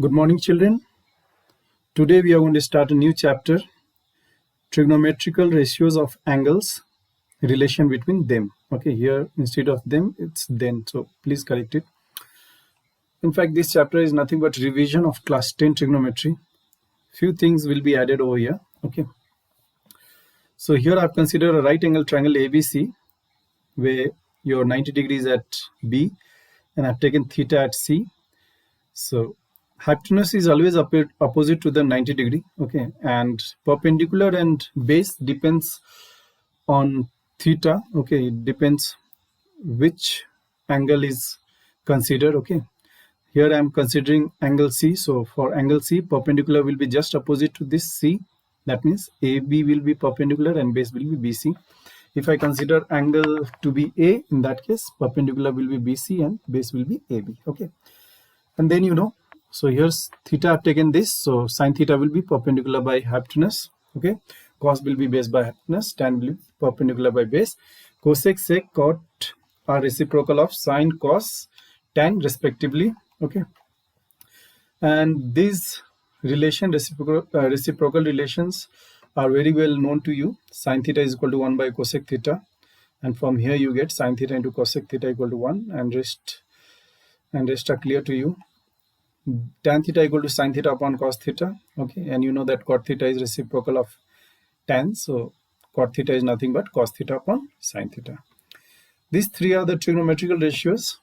Good morning, children. Today we are going to start a new chapter, trigonometrical ratios of angles, relation between them. Okay, here instead of them, it's then. So please correct it. In fact, this chapter is nothing but revision of class 10 trigonometry. Few things will be added over here. Okay. So here I've considered a right angle triangle ABC, where your 90 degrees at B, and I've taken theta at C. So hypotenuse is always opposite to the 90 degree, okay, and perpendicular and base depends on theta, okay. It depends which angle is considered, okay. Here I am considering angle C. So for angle C, perpendicular will be just opposite to this C. That means AB will be perpendicular and base will be BC. If I consider angle to be A, in that case perpendicular will be BC and base will be AB, okay. And then so here's theta, I've taken this, so sine theta will be perpendicular by hypotenuse, okay. Cos will be base by hypotenuse, tan will be perpendicular by base. Cosec, sec, cot are reciprocal of sine, cos, tan respectively, okay. And these reciprocal relations are very well known to you. Sine theta is equal to 1 by cosec theta, and from here you get sine theta into cosec theta equal to 1, and rest are clear to you. Tan theta equal to sine theta upon cos theta, okay, and you know that cot theta is reciprocal of tan, so cot theta is nothing but cos theta upon sine theta. These three are the trigonometrical ratios,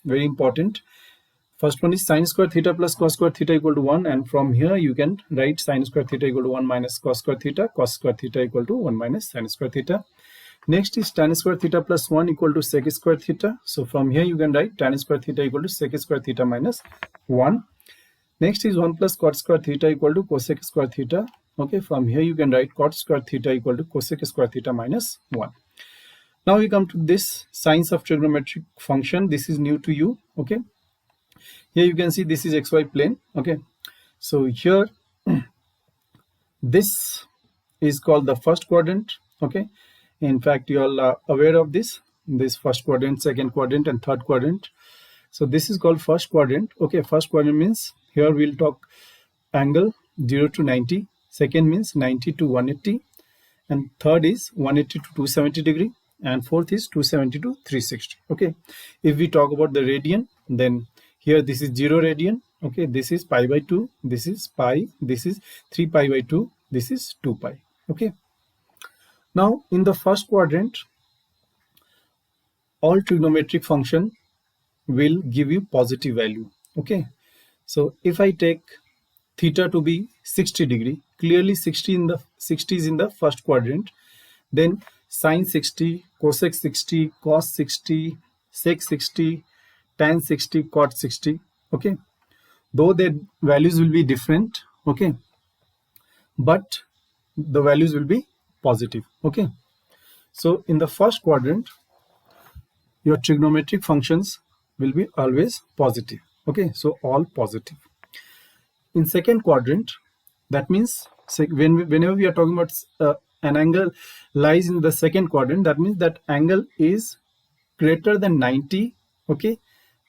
very important. First one is sine square theta plus cos square theta equal to 1, and from here you can write sine square theta equal to 1 minus cos square theta equal to 1 minus sine square theta. Next is tan square theta plus 1 equal to sec square theta. So from here you can write tan square theta equal to sec square theta minus 1. Next is 1 plus cot square theta equal to cosec square theta. Okay, from here you can write cot square theta equal to cosec square theta minus 1. Now we come to this signs of trigonometric function. This is new to you. Okay, here you can see this is xy plane. Okay, so here this is called the first quadrant. Okay, in fact you all are aware of this first quadrant, second quadrant and third quadrant. So this is called first quadrant. Okay, first quadrant means here we'll talk angle 0 to 90, second means 90 to 180, and third is 180 to 270 degree, and fourth is 270 to 360. Okay, if we talk about the radian, then here this is 0 radian, okay, this is pi by 2, this is pi, this is 3 pi by 2, this is 2 pi. Okay, now in the first quadrant all trigonometric function will give you positive value. Okay, so if I take theta to be 60 degree, clearly 60 is in the first quadrant, then sine 60, cosec 60, cos 60, sec 60, tan 60, cot 60. Okay, though their values will be different, okay, but the values will be positive. Okay, so in the first quadrant your trigonometric functions will be always positive. Okay, so all positive. In second quadrant, that means whenever we are talking about an angle lies in the second quadrant, that means that angle is greater than 90, okay,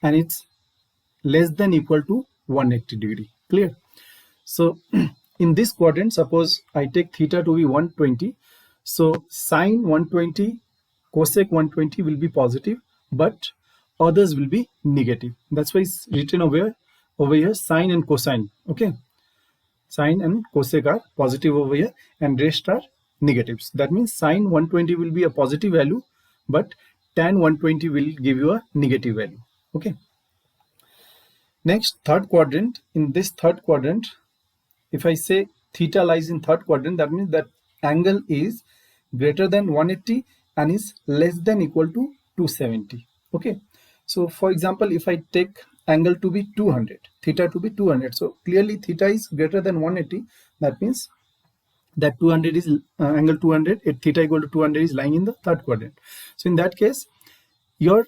and it's less than equal to 180 degree. Clear? So in this quadrant, suppose I take theta to be 120, so sine 120, cosec 120 will be positive, but others will be negative. That's why it's written over here sine and cosine. Okay, sine and cosec are positive over here and rest are negatives. That means sine 120 will be a positive value, but tan 120 will give you a negative value. Okay, next, third quadrant. In this third quadrant, if I say theta lies in third quadrant, that means that angle is greater than 180 and is less than equal to 270. Okay, so for example, if I take angle to be 200, theta to be 200, so clearly theta is greater than 180. That means that 200 is angle 200 at theta equal to 200 is lying in the third quadrant. So in that case, your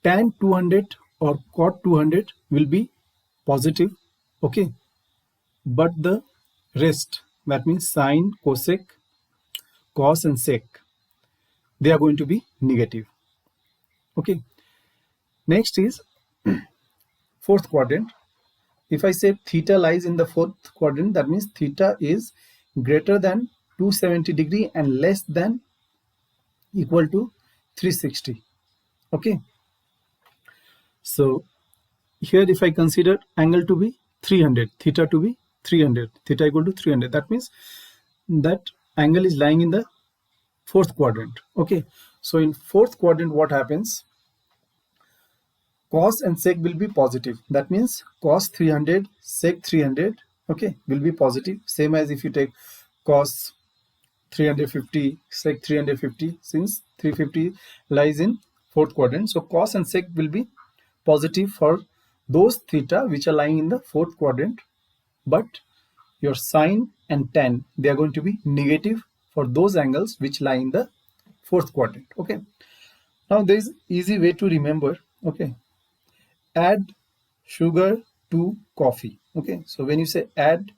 tan 200 or cot 200 will be positive. Okay, but the rest, that means sine, cosec, cos and sec, they are going to be negative. Okay, next is fourth quadrant. if I say theta lies in the fourth quadrant, that means theta is greater than 270 degree and less than equal to 360. Okay, so here if I consider angle to be 300, theta to be 300, theta equal to 300, that means that angle is lying in the fourth quadrant. Okay, so in fourth quadrant what happens, cos and sec will be positive. That means cos 300 sec 300, okay, will be positive. Same as if you take cos 350 sec 350, since 350 lies in fourth quadrant, so cos and sec will be positive for those theta which are lying in the fourth quadrant, but your sine and tan, they are going to be negative for those angles which lie in the fourth quadrant. Okay, now there is easy way to remember. Okay, add sugar to coffee. Okay, so when you say add,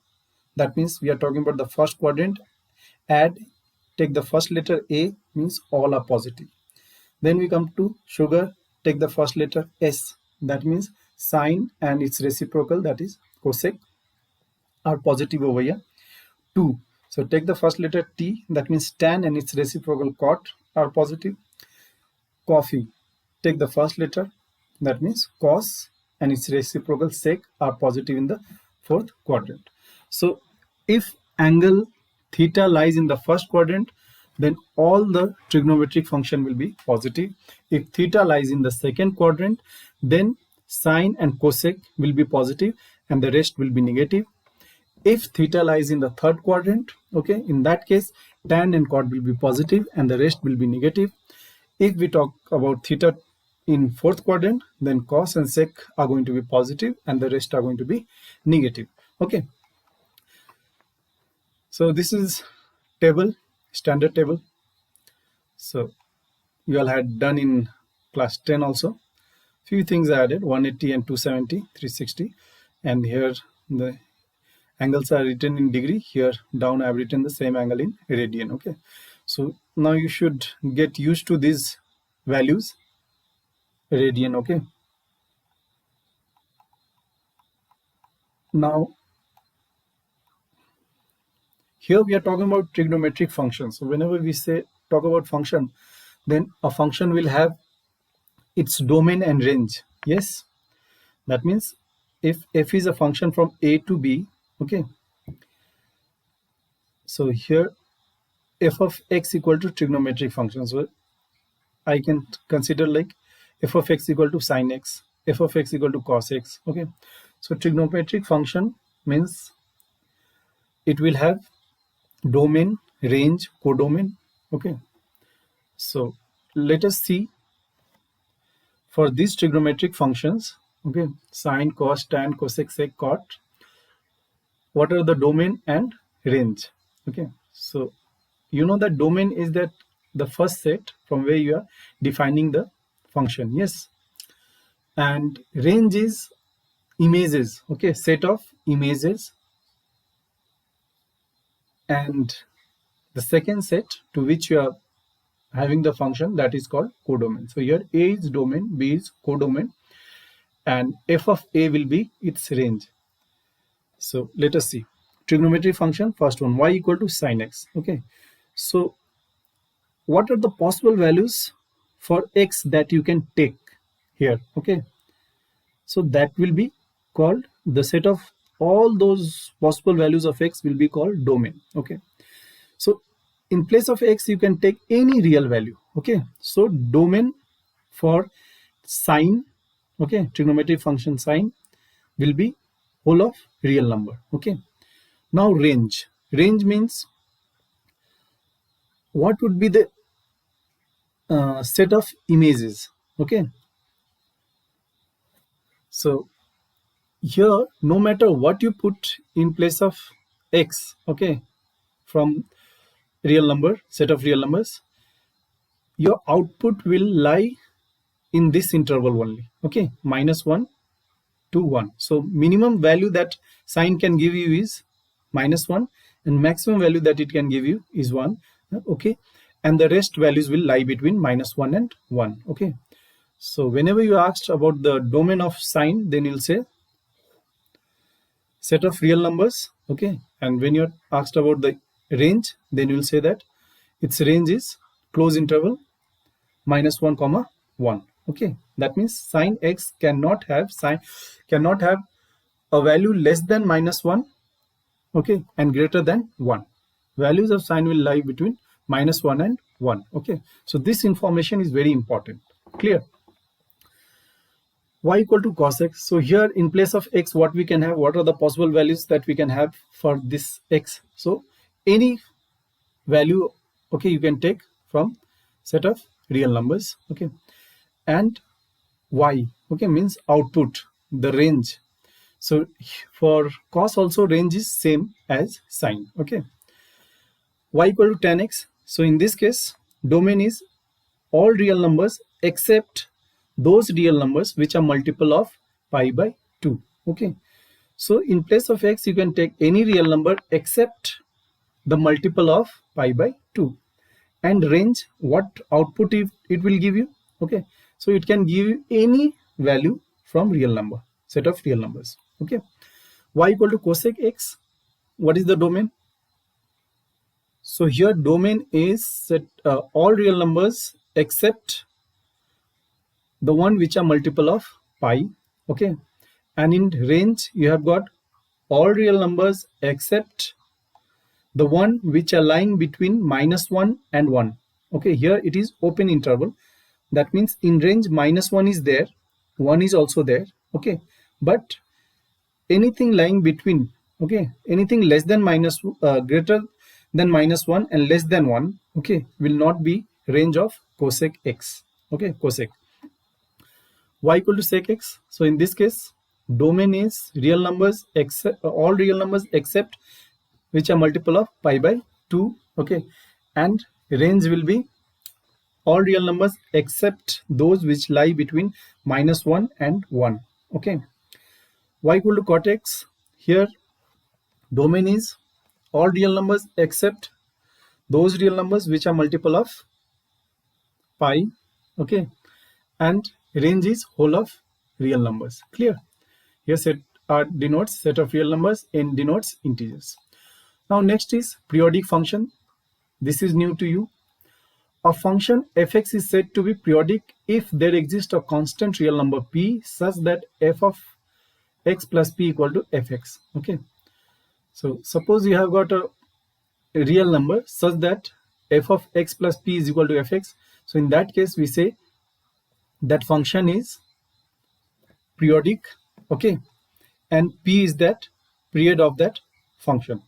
that means we are talking about the first quadrant. Add, take the first letter A, means all are positive. Then we come to sugar, take the first letter S, that means sine and its reciprocal, that is cosec, are positive over here. 2, so take the first letter T, that means tan and its reciprocal cot are positive. Coffee, take the first letter, that means cos and its reciprocal sec are positive in the fourth quadrant. So if angle theta lies in the first quadrant, then all the trigonometric function will be positive. If theta lies in the second quadrant, then sine and cosec will be positive and the rest will be negative. If theta lies in the third quadrant, okay, in that case tan and cot will be positive and the rest will be negative. If we talk about theta in fourth quadrant, then cos and sec are going to be positive and the rest are going to be negative. Okay, so this is table, standard table. So you all had done in class 10 also. Few things I added, 180 and 270, 360, and here the angles are written in degree. Here down I have written the same angle in radian. Okay, so now you should get used to these values, radian. Okay, now here we are talking about trigonometric functions. So whenever we say talk about function, then a function will have its domain and range. Yes, that means if f is a function from a to b, okay, so here f of x equal to trigonometric function. So I can consider like f of x equal to sine x, f of x equal to cos x. Okay, so trigonometric function means it will have domain, range, codomain. Okay, so let us see for these trigonometric functions, okay, sine, cos, tan, cosec, sec, cot, what are the domain and range? Okay, so you know that domain is that the first set from where you are defining the function. Yes, and range is images. Okay, set of images, and the second set to which you are having the function, that is called codomain. So here A is domain, B is codomain, and f of A will be its range. So let us see trigonometric function. First one, y equal to sine x. Okay, so what are the possible values for x that you can take here? Okay, so that will be called, the set of all those possible values of x will be called domain. Okay, so in place of x you can take any real value. Okay, so domain for sine, okay, trigonometric function sine will be whole of real number. Okay, now range means what would be the set of images. Okay, so here no matter what you put in place of x, okay, from real number, set of real numbers, your output will lie in this interval only. Okay, -1 to 1. So minimum value that sine can give you is -1 and maximum value that it can give you is 1. Okay, and the rest values will lie between -1 and 1. Okay, so whenever you asked about the domain of sine, then you'll say set of real numbers, okay, and when you're asked about the range, then you will say that its range is close interval -1 comma 1. Okay, that means sine x cannot have a value less than -1, okay, and greater than 1. Values of sine will lie between -1 and 1. Okay, so this information is very important. Clear? Y equal to cos x. So here in place of x, what we can have, what are the possible values that we can have for this x? So any value, okay, you can take from set of real numbers, okay, and y, okay, means output, the range. So for cos also range is same as sine, okay. Y equal to tan x. So in this case, domain is all real numbers except those real numbers which are multiple of pi by 2, okay. So in place of x, you can take any real number except the multiple of pi by 2, and range, what output it will give you, okay. So it can give you any value from real number, set of real numbers, okay. Y equal to cosec x. What is the domain? So here domain is set all real numbers except the one which are multiple of pi, okay, and in range you have got all real numbers except the one which are lying between -1 and 1, okay. Here it is open interval, that means in range -1 is there, 1 is also there, okay, but anything lying between, okay, anything less than greater than -1 and less than 1, okay, will not be range of cosec x, okay, cosec. Y equal to sec x. So in this case, domain is real numbers except all real numbers except which are multiple of pi by 2, okay, and range will be all real numbers except those which lie between -1 and 1, okay. Y equal to cot x. Here domain is all real numbers except those real numbers which are multiple of pi, okay, and range is whole of real numbers. Clear? Here set R denotes set of real numbers, N denotes integers. Now next is periodic function. This is new to you. A function fx is said to be periodic if there exists a constant real number p such that f of x plus p equal to fx, okay. So suppose you have got a real number such that f of x plus p is equal to fx. So in that case we say that function is periodic, okay, and p is that period of that function,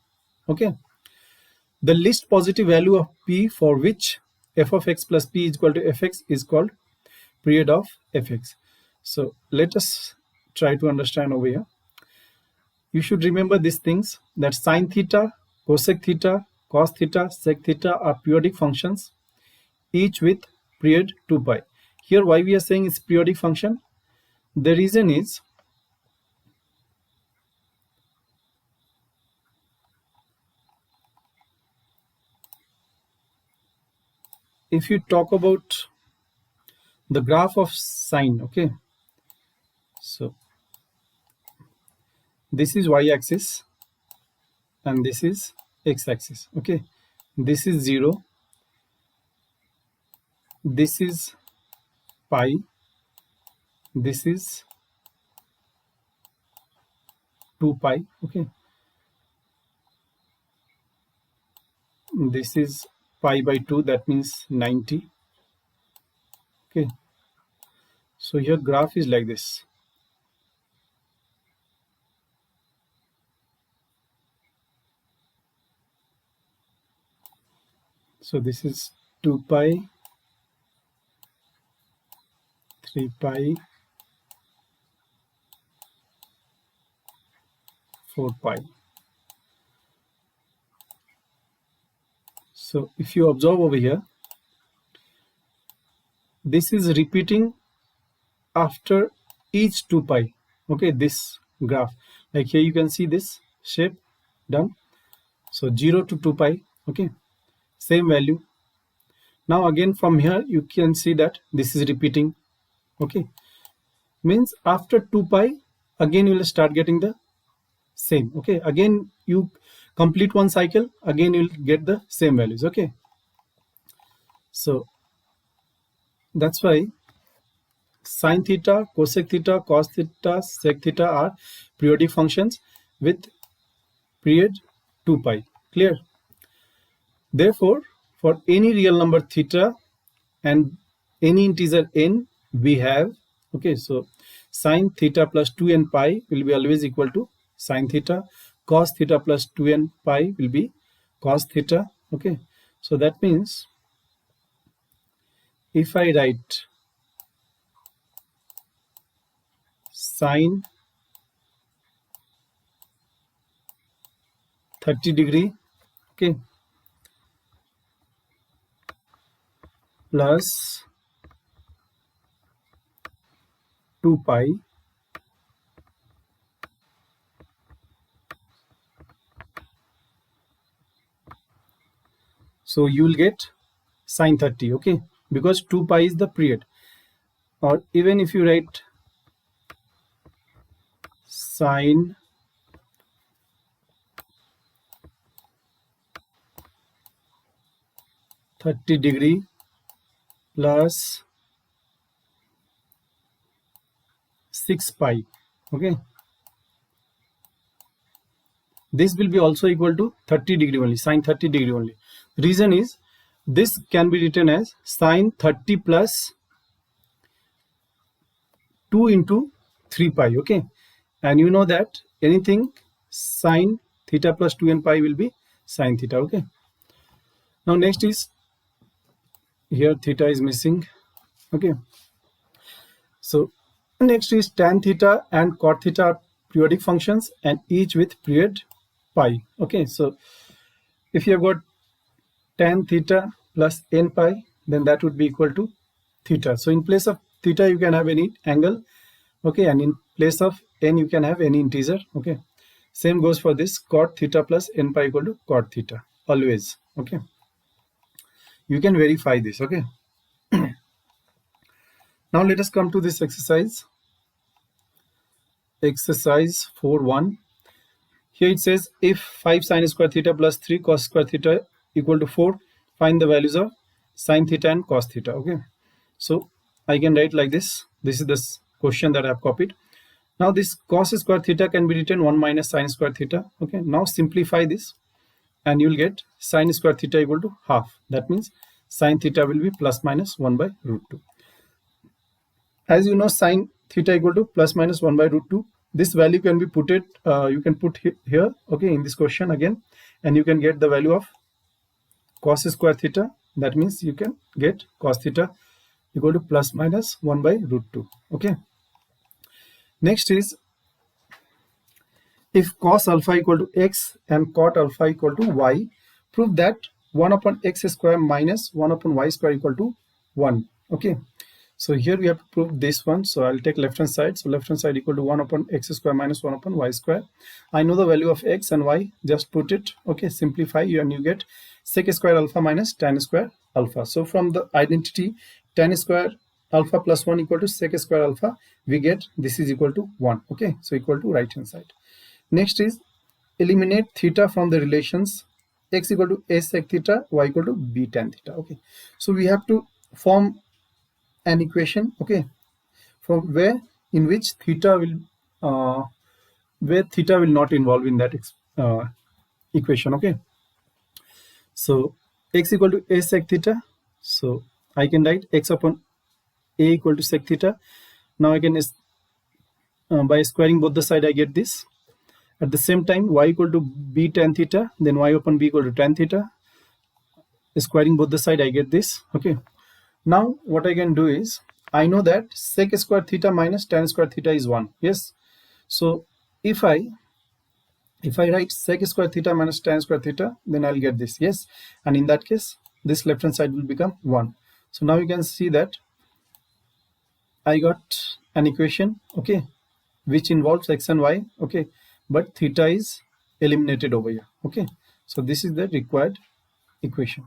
okay. The least positive value of p for which f of x plus p is equal to fx is called period of fx. So let us try to understand over here. You should remember these things, that sine theta, cosec theta, cos theta, sec theta are periodic functions, each with period 2 pi. Here why we are saying it's periodic function? The reason is if you talk about the graph of sine, okay, so this is y-axis and this is x-axis, okay, this is 0, this is pi, this is 2 pi, okay, this is pi by 2, that means 90, okay. So here graph is like this. So this is 2 pi, 3 pi, 4 pi. So if you observe over here, this is repeating after each 2 pi, okay, this graph, like here you can see this shape done. So 0 to 2 pi, okay, same value. Now again from here you can see that this is repeating, okay, means after 2 pi again you will start getting the same. Okay, again you complete one cycle, again you'll get the same values. Okay, so that's why sine theta, cosec theta, cos theta, sec theta are periodic functions with period 2 pi. Clear? Therefore, for any real number theta and any integer n, we have, okay, so sine theta plus 2n pi will be always equal to sine theta. Cos theta plus 2n pi will be cos theta. Okay, so that means if I write sine 30 degree, okay, plus 2 pi so you will get sine 30, okay, because 2 pi is the period. Or even if you write sine 30 degree plus 6 pi, okay, this will be also equal to 30 degree only, sine 30 degree only. Reason is this can be written as sine 30 plus 2 into 3 pi, okay, and you know that anything sine theta plus 2n pi will be sine theta. Okay, now next is, here theta is missing. Okay, so next is tan theta and cot theta are periodic functions and each with period pi. Okay, so if you have got tan theta plus n pi, then that would be equal to theta. So in place of theta you can have any angle, okay, and in place of n you can have any integer. Okay, same goes for this cot theta plus n pi equal to cot theta always. Okay, you can verify this. Okay, now let us come to this exercise 4.1. Here it says if 5 sine square theta plus 3 cos square theta equal to 4, find the values of sine theta and cos theta. Okay, so I can write like this. This is the question that I have copied. Now this cos square theta can be written 1 minus sine square theta. Okay, now simplify this and you will get sine square theta equal to half. That means sine theta will be plus minus 1 by root 2. As you know, sine theta equal to plus minus 1 by root 2. This value can be put it, you can put here, okay, in this question again, and you can get the value of cos square theta. That means you can get cos theta equal to plus minus 1 by root 2. Okay. Next is, if cos alpha equal to x and cot alpha equal to y, prove that 1 upon x square minus 1 upon y square equal to 1. Okay, so here we have to prove this one. So I'll take left hand side. So left hand side equal to 1 upon x square minus 1 upon y square. I know the value of x and y, just put it. Okay, simplify and you get sec square alpha minus tan square alpha. So from the identity tan square alpha plus 1 equal to sec square alpha, we get this is equal to 1. Okay, so equal to right hand side. Next is eliminate theta from the relations x equal to a sec theta, y equal to b tan theta. Okay, so we have to form an equation, okay, from where in which theta will not involve in that equation. Okay, so x equal to a sec theta, so I can write x upon a equal to sec theta. Now I can by squaring both the side I get this. At the same time, y equal to b tan theta, then y upon b equal to tan theta. Squaring both the side I get this. Okay, now what I can do is, I know that sec square theta minus tan square theta is 1. Yes, so if I write sec square theta minus tan square theta, then I'll get this. Yes, and in that case this left hand side will become 1. So now you can see that I got an equation, okay, which involves x and y. Okay, but theta is eliminated over here. Okay, so this is the required equation.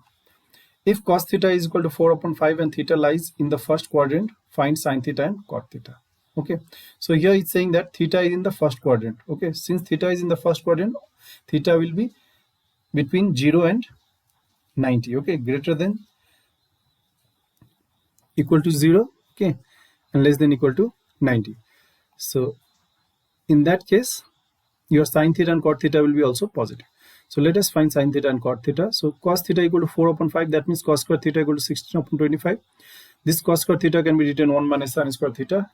If cos theta is equal to 4 upon 5 and theta lies in the first quadrant, find sine theta and cot theta. Okay, so here it's saying that theta is in the first quadrant. Okay, since theta is in the first quadrant, theta will be between 0 and 90. Okay, greater than equal to 0, okay, and less than equal to 90. So in that case, your sine theta and cot theta will be also positive. So let us find sine theta and cot theta. So cos theta equal to 4 upon 5, that means cos square theta equal to 16 upon 25. This cos square theta can be written 1 minus sine square theta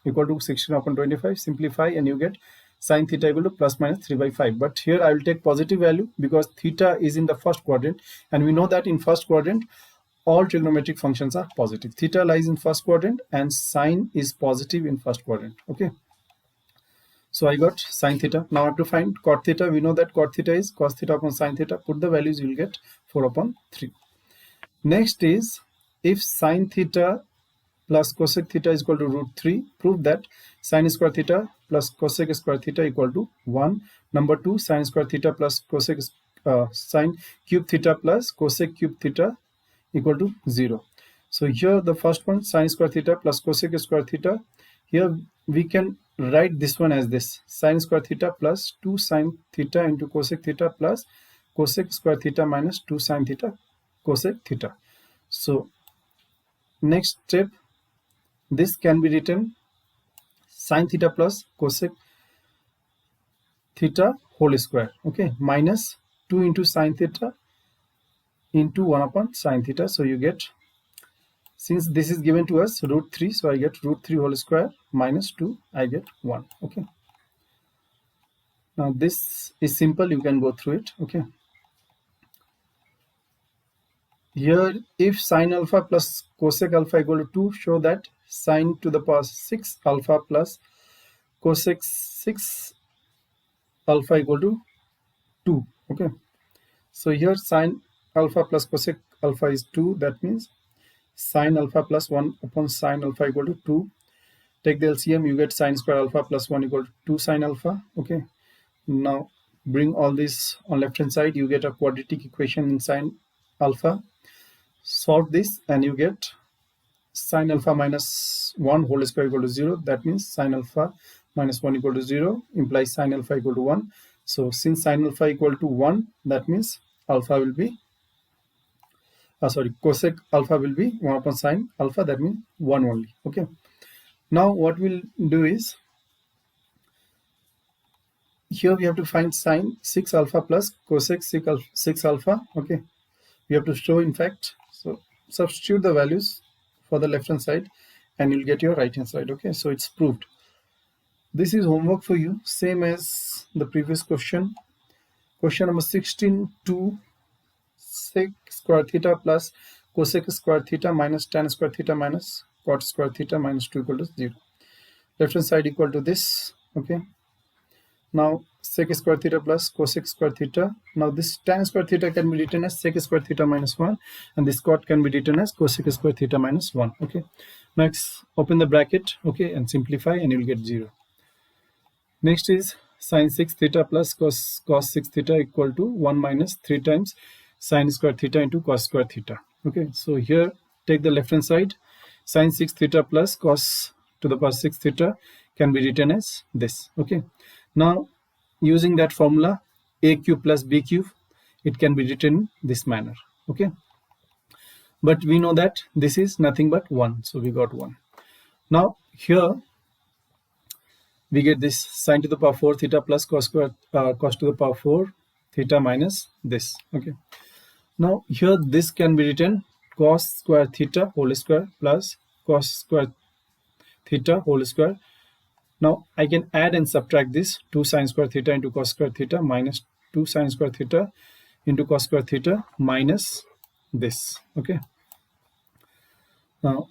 equal to 16 upon 25. Simplify and you get sine theta equal to plus minus 3 by 5. But here I will take positive value because theta is in the first quadrant, and we know that in first quadrant all trigonometric functions are positive. Theta lies in first quadrant and sine is positive in first quadrant. Okay, so I got sine theta. Now I have to find cot theta. We know that cot theta is cos theta upon sine theta. Put the values, you will get 4 upon 3. Next is, if sine theta plus cosec theta is equal to root 3, prove that sine square theta plus cosec square theta equal to 1. Number 2, sine square theta plus cosec sine cube theta plus cosec cube theta equal to 0. So here the first one, sine square theta plus cosec square theta, here we can write this one as this, sine square theta plus 2 sine theta into cosec theta plus cosec square theta minus 2 sine theta cosec theta. So next step, this can be written sine theta plus cosec theta whole square, okay, minus 2 into sine theta into 1 upon sine theta. So you get, since this is given to us root 3, so I get root 3 whole square minus 2, I get 1. Okay, now this is simple, you can go through it. Okay, here if sine alpha plus cosec alpha equal to 2, show that sine to the power 6 alpha plus cosec 6 alpha equal to 2. Okay, so here sine alpha plus cosec alpha is 2, that means sine alpha plus 1 upon sine alpha equal to 2. Take the LCM, you get sine square alpha plus 1 equal to 2 sine alpha. Okay, now bring all this on left hand side, you get a quadratic equation in sine alpha. Solve this and you get sine alpha minus 1 whole square equal to 0. That means sine alpha minus 1 equal to 0 implies sine alpha equal to 1. So since sine alpha equal to 1, that means alpha will be cosec alpha will be 1 upon sine alpha, that means 1 only. Okay, now what we'll do is, here we have to find sine 6 alpha plus cosec 6 alpha. Okay, we have to show, in fact, so substitute the values for the left hand side and you'll get your right hand side. Okay, so it's proved. This is homework for you, same as the previous question. Question number 16, 2 sec square theta plus cosec square theta minus tan square theta minus cot square theta minus 2 equal to 0. Left hand side equal to this. Okay, now sec square theta plus cosec square theta. Now this tan square theta can be written as sec square theta minus 1 and this cot can be written as cosec square theta minus 1. Okay, next open the bracket, okay, and simplify and you'll get 0. Next is sine 6 theta plus cos 6 theta equal to 1 minus 3 times sine square theta into cos square theta. Okay, so here take the left hand side, sine 6 theta plus cos to the power 6 theta can be written as this. Okay, now using that formula a cube plus b cube, it can be written in this manner. Okay, but we know that this is nothing but 1, so we got 1. Now here we get this sine to the power 4 theta plus cos to the power 4 theta minus this. Okay, now here this can be written cos square theta whole square plus cos square theta whole square. Now I can add and subtract this, 2 sine square theta into cos square theta minus 2 sine square theta into cos square theta minus this. Okay, now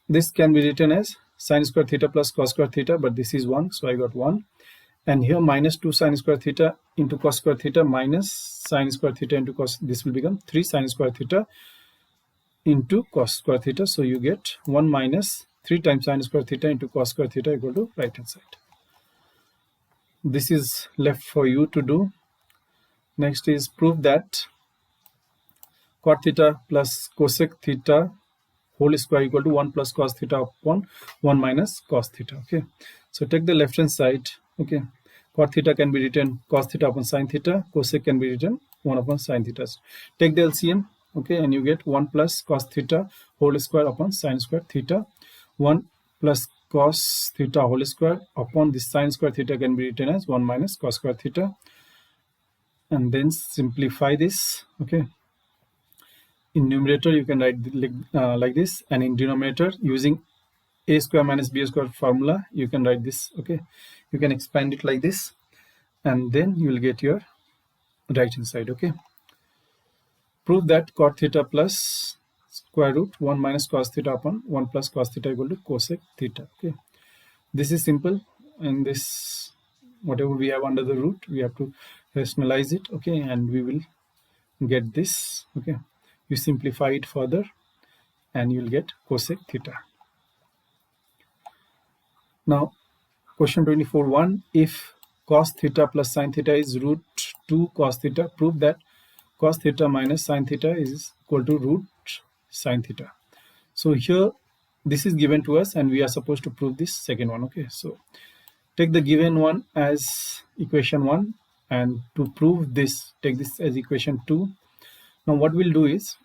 this can be written as sine square theta plus cos square theta, but this is 1, so I got 1. And here minus 2 sine square theta into cos square theta minus sine square theta into cos, this will become 3 sine square theta into cos square theta. So you get 1 minus 3 times sine square theta into cos square theta equal to right hand side. This is left for you to do. Next is prove that cot theta plus cosec theta whole square equal to 1 plus cos theta upon 1 minus cos theta. Okay, so take the left hand side. Okay, cot theta can be written cos theta upon sin theta, cosec can be written 1 upon sin theta. Take the LCM. Okay, and you get 1 plus cos theta whole square upon sin square theta. 1 plus cos theta whole square upon this sin square theta can be written as 1 minus cos square theta. And then simplify this. Okay, in numerator you can write like this, and in denominator using a square minus b square formula you can write this. Okay, you can expand it like this, and then you will get your right hand side. Okay, prove that cot theta plus square root 1 minus cos theta upon 1 plus cos theta equal to cosec theta. Okay, this is simple, and this whatever we have under the root we have to rationalize it. Okay, and we will get this. Okay, you simplify it further and you will get cosec theta. Now question 24.1, if cos theta plus sin theta is root 2 cos theta, prove that cos theta minus sin theta is equal to root sin theta. So here this is given to us and we are supposed to prove this second one. Okay, so take the given one as equation 1, and to prove this take this as equation 2. Now what we'll do is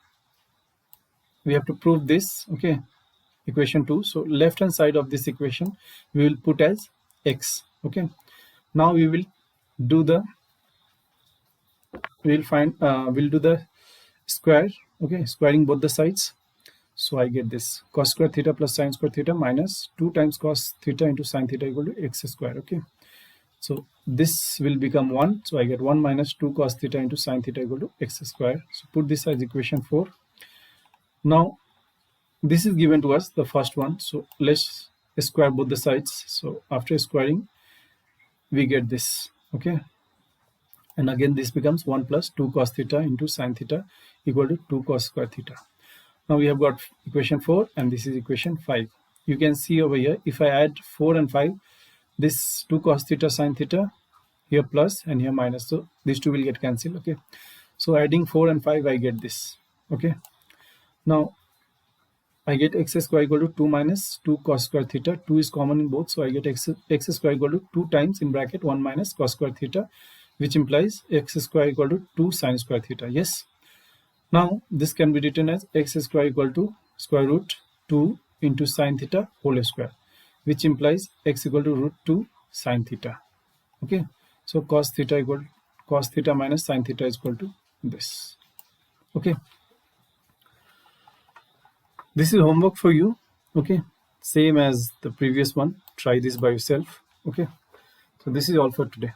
we have to prove this. Okay, equation 2. So left hand side of this equation we will put as x. Okay, now we will do the we'll do the square. Okay, squaring both the sides. So I get this cos square theta plus sin square theta minus 2 times cos theta into sin theta equal to x square. Okay, so this will become 1. So I get 1 minus 2 cos theta into sin theta equal to x square. So put this as equation 4. Now this is given to us, the first one. So let's square both the sides. So after squaring we get this. Okay, and again this becomes 1 plus 2 cos theta into sin theta equal to 2 cos square theta. Now we have got equation 4 and this is equation 5. You can see over here, if I add 4 and 5, this 2 cos theta sin theta, here plus and here minus, so these two will get cancelled. Okay, so adding 4 and 5 I get this. Okay, now I get x square equal to 2 minus 2 cos square theta. 2 is common in both, so I get x square equal to 2 times in bracket 1 minus cos square theta, which implies x square equal to 2 sin square theta. Yes. Now this can be written as x square equal to square root 2 into sin theta whole square, which implies x equal to root 2 sin theta. Okay, so cos theta minus sin theta is equal to this. Okay, this is homework for you. Okay, same as the previous one. Try this by yourself. Okay, so this is all for today.